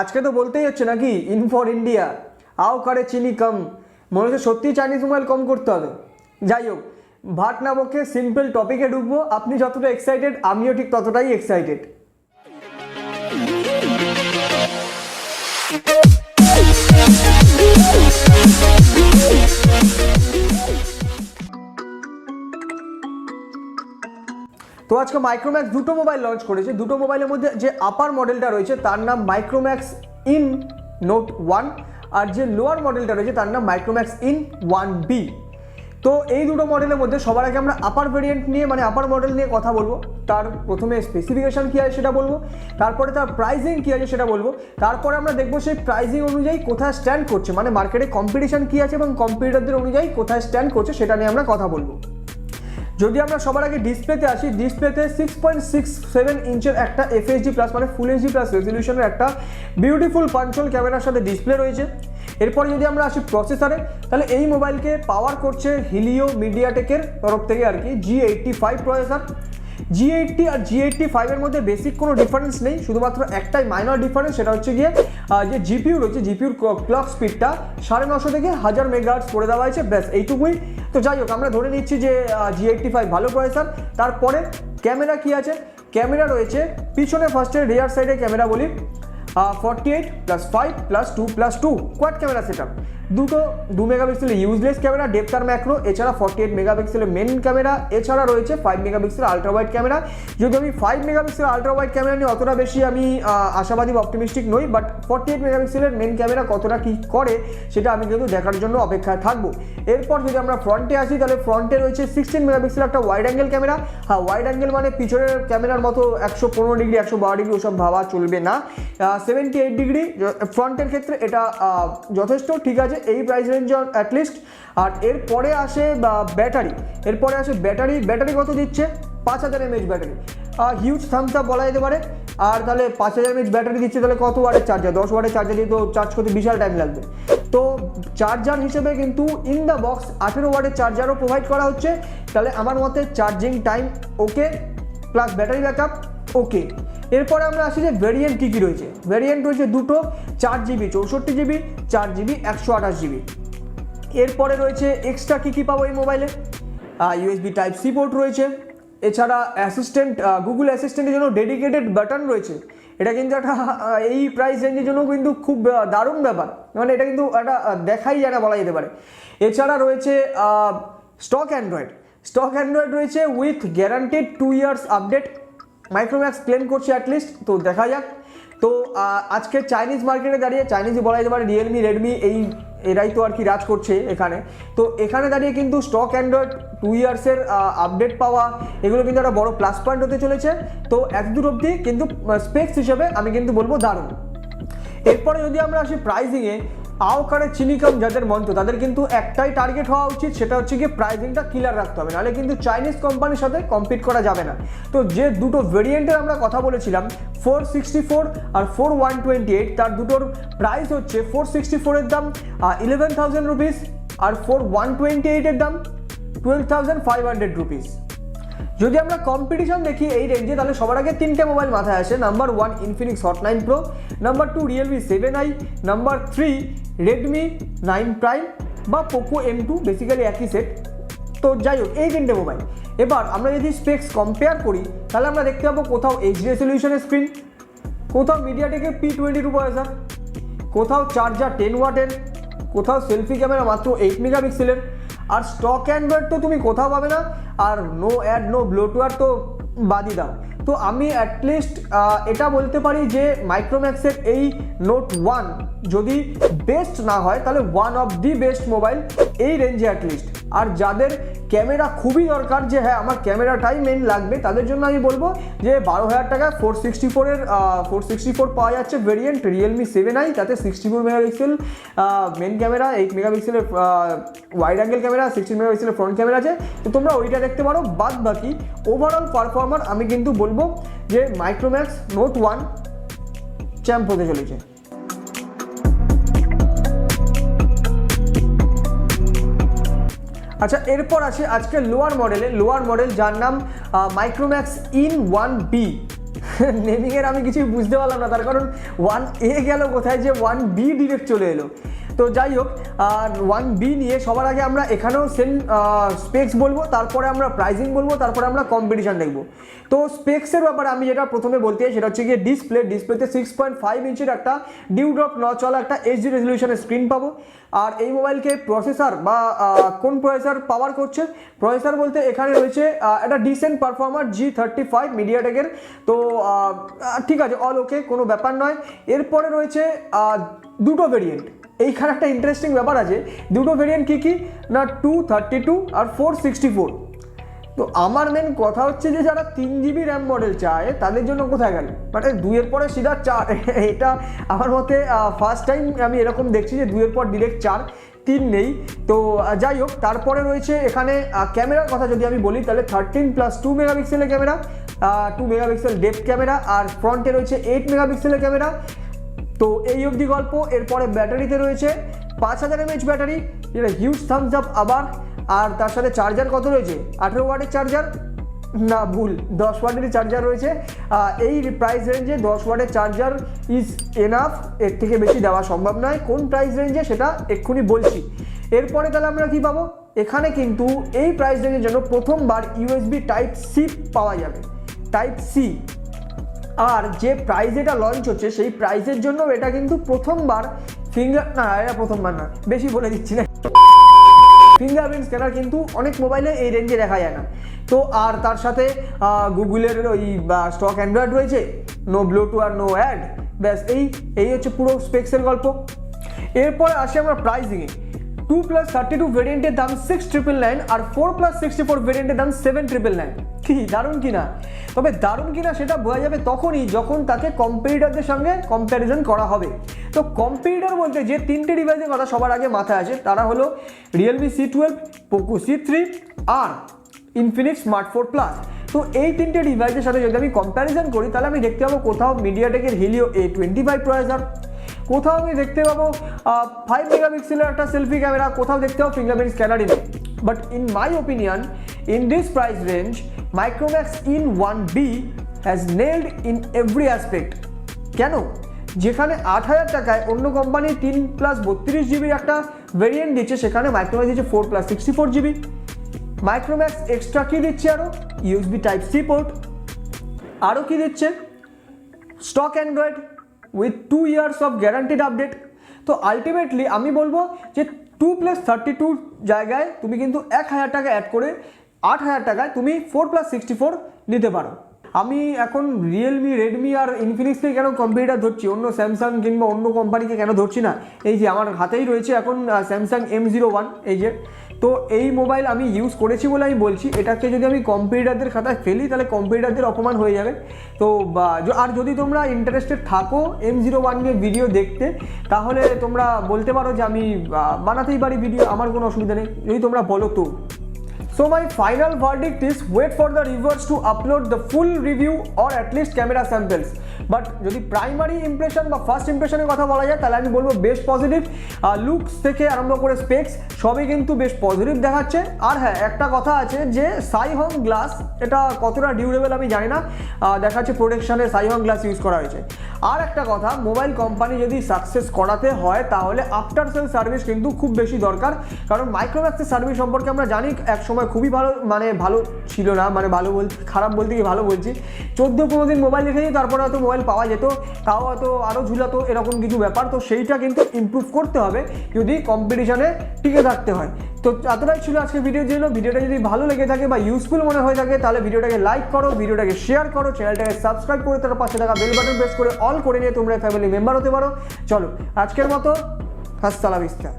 আজকে তো বলতেই হচ্ছে নাকি ইন ফর ইন্ডিয়া, আও কারে চিনি কম। মনে হচ্ছে সত্যিই চাইনিজ মোবাইল কম করতে হবে। যাই হোক, ভাট না বকে সিম্পল টপিকে ঢুকবো। আপনি যতটা এক্সাইটেড আমিও ঠিক ততটাই এক্সাইটেড। তো আজকে মাইক্রোম্যাক্স দুটো মোবাইল লঞ্চ করেছে। দুটো মোবাইলের মধ্যে যে আপার মডেলটা রয়েছে তার নাম মাইক্রোম্যাক্স ইন নোট 1, আর যে লোয়ার মডেলটা রয়েছে তার নাম মাইক্রোম্যাক্স ইন 1B। তো এই দুটো মডেলের মধ্যে সবার আগে আমরা আপার ভেরিয়েন্ট নিয়ে মানে আপার মডেল নিয়ে কথা বলবো। তার প্রথমে স্পেসিফিকেশন কী আছে সেটা বলবো, তারপরে তার প্রাইসিং কী আছে সেটা বলবো, তারপরে আমরা দেখবো সেই প্রাইসিং অনুযায়ী কোথায় স্ট্যান্ড করছে, মানে মার্কেটে কম্পিটিশন কী আছে এবং কম্পিটিটরদের অনুযায়ী কোথায় স্ট্যান্ড করছে সেটা নিয়ে আমরা কথা বলবো। যদি আমরা সবার আগে ডিসপ্লেতে আসি, ডিসপ্লেতে 6.67 ইঞ্চের একটা FHD প্লাস মানে ফুল এইচডি প্লাস রেজলিউশনের একটা বিউটিফুল পাঞ্চল ক্যামেরার সাথে ডিসপ্লে রয়েছে। এরপরে যদি আমরা আসি প্রসেসরে, তাহলে এই মোবাইলকে পাওয়ার করছে হিলিও মিডিয়াটেকের তরফ থেকে আর কি G85 প্রসেসর। G80 আর G85 এর মধ্যে বেসিক কোনো ডিফারেন্স নেই, শুধুমাত্র একটাই মাইনর ডিফারেন্স, সেটা হচ্ছে গিয়ে যে জিপিইউ রয়েছে, জিপিইউর ক্লক স্পিডটা 950 থেকে 1000 মেগাহার্টজ করে দেওয়া হয়েছে, ব্যাস এইটুকুই। তো যাই হোক, আমরা ধরে নিচ্ছি যে G85 ভালো প্রসেসর। তারপরে ক্যামেরা কি আছে, ক্যামেরা রয়েছে পিছনে ফার্স্টে রিয়ার সাইডে ক্যামেরা বলি 48 + 5 + 2 + 2 কোয়াড ক্যামেরা সেটআপ। দুটো 2 মেগাপিক্সেলের ইউজলেস ক্যামেরা ডেপথ আর ম্যাক্রো, এছাড়া 48 মেগাপিক্সেলের মেন ক্যামেরা, এছাড়া রয়েছে 5 মেগাপিক্সেল আলট্রা ওয়াইড ক্যামেরা। যদি আমি 5 মেগাপিক্সেল আলট্রা ওয়াইড ক্যামেরা নিয়ে অতটা বেশি আমি আশাবাদী বা অপটিমিস্টিক নই, বাট 48 মেগাপিক্সেলের মেন ক্যামেরা কতটা কী করে সেটা আমি কিন্তু দেখার জন্য অপেক্ষায় থাকবো। এরপর যদি আমরা ফ্রন্টে আসি, তাহলে ফ্রন্টে রয়েছে 16 মেগাপিক্সেল একটা ওয়াইড অ্যাঙ্গেল ক্যামেরা। হ্যাঁ, ওয়াইড অ্যাঙ্গেল মানে পিছনের ক্যামেরার মতো 115 ডিগ্রি 112 ডিগ্রি ওসব ভাবা চলবে না, 78 ডিগ্রি ফ্রন্টের ক্ষেত্রে এটা যথেষ্ট ঠিক আছে এই প্রাইস রেঞ্জ অ্যাটলিস্ট। আর এরপরে আসে ব্যাটারি, ব্যাটারি কত দিচ্ছে 5000 mAh battery, huge thumbs up বলা যেতে পারে। আর তাহলে 5000 mAh ব্যাটারি দিচ্ছে, তাহলে কত ওয়াটের চার্জার, 10 ওয়াটের চার্জার দিয়ে তো চার্জ করতে বিশাল টাইম লাগবে। তো চার্জার হিসেবে কিন্তু ইন দ্য বক্স 18 ওয়াটের চার্জারও প্রোভাইড করা হচ্ছে। তাহলে আমার মতে charging time okay, plus battery backup okay. এরপরে আমরা আসি যে ভেরিয়েন্ট কী কী রয়েছে। ভেরিয়েন্ট রয়েছে দুটো, 4GB 64GB, 4GB 128GB। এরপরে রয়েছে এক্সট্রা কী পাবো এই মোবাইলে, USB Type-C পোর্ট রয়েছে, এছাড়া অ্যাসিস্ট্যান্ট গুগল অ্যাসিস্ট্যান্টের জন্য ডেডিকেটেড বাটন রয়েছে। এটা কিন্তু একটা এই প্রাইস রেঞ্জের জন্য কিন্তু খুব দারুণ ব্যাপার, মানে এটা কিন্তু একটা দেখাই যায় না বলা যেতে পারে। এছাড়া রয়েছে স্টক অ্যান্ড্রয়েড রয়েছে with guaranteed 2 years update, Micromax claim করছে অ্যাটলিস্ট। তো দেখা যাক। তো আজকে চাইনিজ মার্কেটে দাঁড়িয়ে, চাইনিজই বলা যেতে পারে, রিয়েলমি রেডমি এরাই তো আর কি রাজ করছে এখানে। তো এখানে দাঁড়িয়ে কিন্তু স্টক অ্যান্ড্রয়েড 2 ইয়ার্সের আপডেট পাওয়া, এগুলো কিন্তু একটা বড় প্লাস পয়েন্ট হতে চলেছে। তো এতদূর অবধি কিন্তু স্পেক্স হিসেবে আমি কিন্তু বলবো দারুণ। এরপরে যদি আমরা আসি প্রাইজিংয়ে, আও কারে চিনি কম যাদের মন্ত্র, তাদের কিন্তু একটাই টার্গেট হওয়া উচিত, সেটা হচ্ছে গিয়ে প্রাইজিংটা কিলার রাখতে হবে, নাহলে কিন্তু চাইনিজ কোম্পানির সাথে কম্পিট করা যাবে না। তো যে দুটো ভেরিয়েন্টের আমরা কথা বলেছিলাম 464 আর 4128, তার দুটোর প্রাইস হচ্ছে 464 এর দাম 11,000 রুপিস আর 4128 এর দাম 12,500 রুপিস। যদি আমরা কম্পিটিশন দেখি এই রেঞ্জে, তাহলে সবার আগে তিনটে মোবাইল মাথায় আসে। Number 1 Infinix hot 9 pro, number 2 Realme 7i, number 3 Redmi 9 prime বা পোকো M2, বেসিক্যালি একই সেট। তো যাই হোক, এই তিনটে মোবাইল। এবার আমরা যদি স্পেক্স কম্পেয়ার করি, তাহলে আমরা দেখতে পাবো কোথাও HD রেজলিউশনের স্ক্রিন, কোথাও মিডিয়াটেকের P22 প্রসেসর, কোথাও চার্জার 10 ওয়াটের, কোথাও সেলফি ক্যামেরা মাত্র 8 মেগাপিক্সেলের। আর স্টক অ্যান্ড্রয়েড তো তুমি কোথাও পাবে না, আর নো অ্যাড নো ব্লোটওয়্যার তো বাদই দাও। তো আমি অ্যাটলিস্ট এটা বলতে পারি যে মাইক্রোম্যাক্সের এই নোট 1 যদি বেস্ট না হয়, তাহলে one of the best mobile এই রেঞ্জে অ্যাটলিস্ট। আর যাদের ক্যামেরা খুবই দরকার, যে হ্যাঁ আমার ক্যামেরাটাই মেন লাগবে, তাদের জন্য আমি বলবো যে 12,000 টাকায় 464 পাওয়া যাচ্ছে ভেরিয়েন্ট রিয়েলমি 7i, তাতে 64 মেগাপিক্সেল মেন ক্যামেরা, 8 মেগাপিক্সেলের ওয়াইড অ্যাঙ্গেল ক্যামেরা, 16 মেগাপিক্সেলের ফ্রন্ট ক্যামেরা আছে। তো তোমরা ওইটা দেখতে পারো। বাদ বাকি ওভারঅল পারফর্মার আমি কিন্তু বলবো যে মাইক্রোম্যাক্স নোট 1 চ্যাম্প হতে চলেছে। আচ্ছা, এরপর আসে আজকে লোয়ার মডেল যার নাম মাইক্রোম্যাক্স ইন 1B। নেমিংয়ের আমি কিছুই বুঝতে পারলাম না, তার কারণ 1A গেল কোথায়, যে 1B ডিরেক্ট চলে এলো। তো যাই হোক, আর 1B নিয়ে সবার আগে আমরা এখানেও সেম স্পেক্স বলবো, তারপরে আমরা প্রাইজিং বলবো, তারপরে আমরা কম্পিটিশান দেখবো। তো স্পেক্সের ব্যাপারে আমি যেটা প্রথমে বলতে চাই সেটা হচ্ছে গিয়ে ডিসপ্লেতে 6.5 ইঞ্চির একটা ডিউড্রপ নচওয়ালা একটা HD রেজলিউশনের স্ক্রিন পাবো। আর এই মোবাইলকে প্রসেসর বা কোন প্রসেসর পাওয়ার করছে, প্রসেসর বলতে এখানে রয়েছে একটা ডিসেন্ট পারফর্মার G35 মিডিয়াটেকের। তো ঠিক আছে, অল ওকে, কোনো ব্যাপার নয়। এরপরে রয়েছে দুটো ভেরিয়েন্ট। এইখানে একটা ইন্টারেস্টিং ব্যাপার আছে, দুটো ভেরিয়েন্ট কী না 232 আর 464। তো আমার মেন কথা হচ্ছে যে যারা 3GB র্যাম মডেল চায় তাদের জন্য কোথায় গেল, মানে 2-এর পরে সিধা 4। এটা আমার মতে ফার্স্ট টাইম আমি এরকম দেখছি যে 2-এর পর ডিরেক্ট 4, 3 নেই। তো যাই হোক, তারপরে রয়েছে এখানে ক্যামেরার কথা যদি আমি বলি তাহলে 13+2 মেগাপিক্সেলের ক্যামেরা, 2 মেগাপিক্সেল ডেপথ ক্যামেরা, আর ফ্রন্টে রয়েছে 8 মেগাপিক্সেলের ক্যামেরা। তো এই অবধি গল্প। এরপরে ব্যাটারিতে রয়েছে 5000 mAh ব্যাটারি, যেটা হিউজ থামস আপ আবার। আর তার সাথে চার্জার কত রয়েছে, 18 ওয়াটের চার্জার, না ভুল, 10 ওয়াটেরই চার্জার রয়েছে। এই প্রাইস রেঞ্জে 10 ওয়াটের চার্জার ইজ এনাফ, এর থেকে বেশি দেওয়া সম্ভব নয়। কোন প্রাইস রেঞ্জে সেটা এক্ষুনি বলছি। এরপরে তাহলে আমরা কি পাবো, এখানে কিন্তু এই প্রাইস রেঞ্জের জন্য প্রথমবার USB Type-C পাওয়া যাবে, Type-C। আর যে প্রাইস এটা লঞ্চ হচ্ছে সেই প্রাইসের জন্য এটা কিন্তু প্রথমবার প্রথমবার না, বেশি বলে দিচ্ছি না, ফিঙ্গারপ্রিন্ট স্ক্যানার কিন্তু অনেক মোবাইলে এই রেঞ্জে দেখা যায় না। তো আর তার সাথে গুগলের ওই স্টক অ্যান্ড্রয়েড রয়েছে, নো ব্লুটুথ আর নো অ্যাড, ব্যাস এই হচ্ছে পুরো স্পেক্সের গল্প। এরপরে আসি আমরা প্রাইসিংয়ে। 2+32 ভেরিয়েন্টের দাম 6,999 আর 4+64 ভেরিয়েন্টের দাম 7,999। কি দারুণ কিনা! তবে দারুণ কিনা সেটা বোঝা যাবে তখনই যখন তাকে কম্পিটিটরদের সঙ্গে কম্প্যারিজন করা হবে। তো কম্পিটিটর বলতে যে তিনটে ডিভাইসের কথা সবার আগে মাথায় আসে তারা হলো Realme C12, Poco C3 আর Infinix Smart 4 Plus। তো এই তিনটে ডিভাইসের সাথে যদি আমি কম্প্যারিজন করি তাহলে আমি দেখতে পাবো কোথাও মিডিয়াটেকের Helio A25 প্রসেসর, কোথাও আমি দেখতে পাবো 5 মেগাপিক্সেলের একটা সেলফি ক্যামেরা, কোথাও দেখতে পাবো ফিঙ্গারপ্রিন্ট স্ক্যানারই নেই। But in my opinion, in this price range Micromax in 1B has nailed in every aspect। কেন? যেখানে 8000 টাকায় অন্য কোম্পানি 3+32GB একটা ভেরিয়েন্ট দিচ্ছে, সেখানে Micromax দিচ্ছে 4+64GB। Micromax এক্সট্রা কি দিচ্ছে আরও, USB Type-C পোর্ট, আরও কি দিচ্ছে, stock Android with 2 years of guaranteed update. তো আলটিমেটলি আমি বলবো যে 2+32 জায়গায় তুমি কিন্তু 1000 টাকা অ্যাড করে 8000 টাকায় তুমি 4+64 নিতে পারো। আমি এখন রিয়েলমি, রেডমি আর ইনফিনিক্সকে কেন কম্পিটিটর ধরছি, অন্য স্যামসাং কিংবা অন্য কোম্পানিকে কেন ধরছি না, এই যে আমার হাতেই রয়েছে এখন স্যামসাং M01, এই যে। তো এই মোবাইল আমি ইউজ করেছি বলে আমি বলছি, এটাকে যদি আমি কম্পিটিটরদের খাতায় ফেলি তাহলে কম্পিটিটরদের অপমান হয়ে যাবে। তো আর যদি তোমরা ইন্টারেস্টেড থাকো M01 নিয়ে ভিডিও দেখতে, তাহলে তোমরা বলতে পারো যে আমি বানাতেই পারি ভিডিও, আমার কোনো অসুবিধা নেই, যদি তোমরা বলো তো। So my final verdict is wait for the reviewers to upload the full review or at least camera samples. But যদি প্রাইমারি ইমপ্রেশন বা ফার্স্ট ইমপ্রেশনের কথা বলা যায় তাহলে আমি বলবো বেশ পজিটিভ। লুকস থেকে আরম্ভ করে স্পেক্স সবই কিন্তু বেশ পজিটিভ দেখাচ্ছে। আর হ্যাঁ, একটা কথা আছে যে সাইহং গ্লাস, এটা কতটা ডিউরেবল আমি জানি না, দেখাচ্ছে প্রোটেকশনে সাইহং গ্লাস ইউজ করা হয়েছে। আর একটা কথা, মোবাইল কোম্পানি যদি সাকসেস করাতে হয় তাহলে আফটার সেল সার্ভিস কিন্তু খুব বেশি দরকার, কারণ মাইক্রোম্যাক্সের সার্ভিস সম্পর্কে আমরা জানি এক সময় খুবই ভালো, মানে ভালো ছিল না, মানে ভালো বলতে খারাপ বলতে গিয়ে ভালো বলছি, 14-15 দিন মোবাইল রেখে দিই তারপরে হয়তো মোবাইল পাওয়া যেত, তাও হয়তো আরও ঝুলাতো, এরকম কিছু ব্যাপার। তো সেইটা কিন্তু ইমপ্রুভ করতে হবে যদি কম্পিটিশনে টিকে থাকতে হয়। তো এতটাই ছিল আজকে ভিডিওর জন্য। ভিডিওটা যদি ভালো লেগে থাকে বা ইউজফুল মনে হয়ে থাকে তাহলে ভিডিওটাকে লাইক করো, ভিডিওটাকে শেয়ার করো, চ্যানেলটাকে সাবস্ক্রাইব করে তার পাশে থাকা বেল বাটন প্রেস করে অল করে নিয়ে তোমরা ফ্যামিলি মেম্বার হতে পারো। চলো আজকের মতো, হাসসালা ভিস্তা।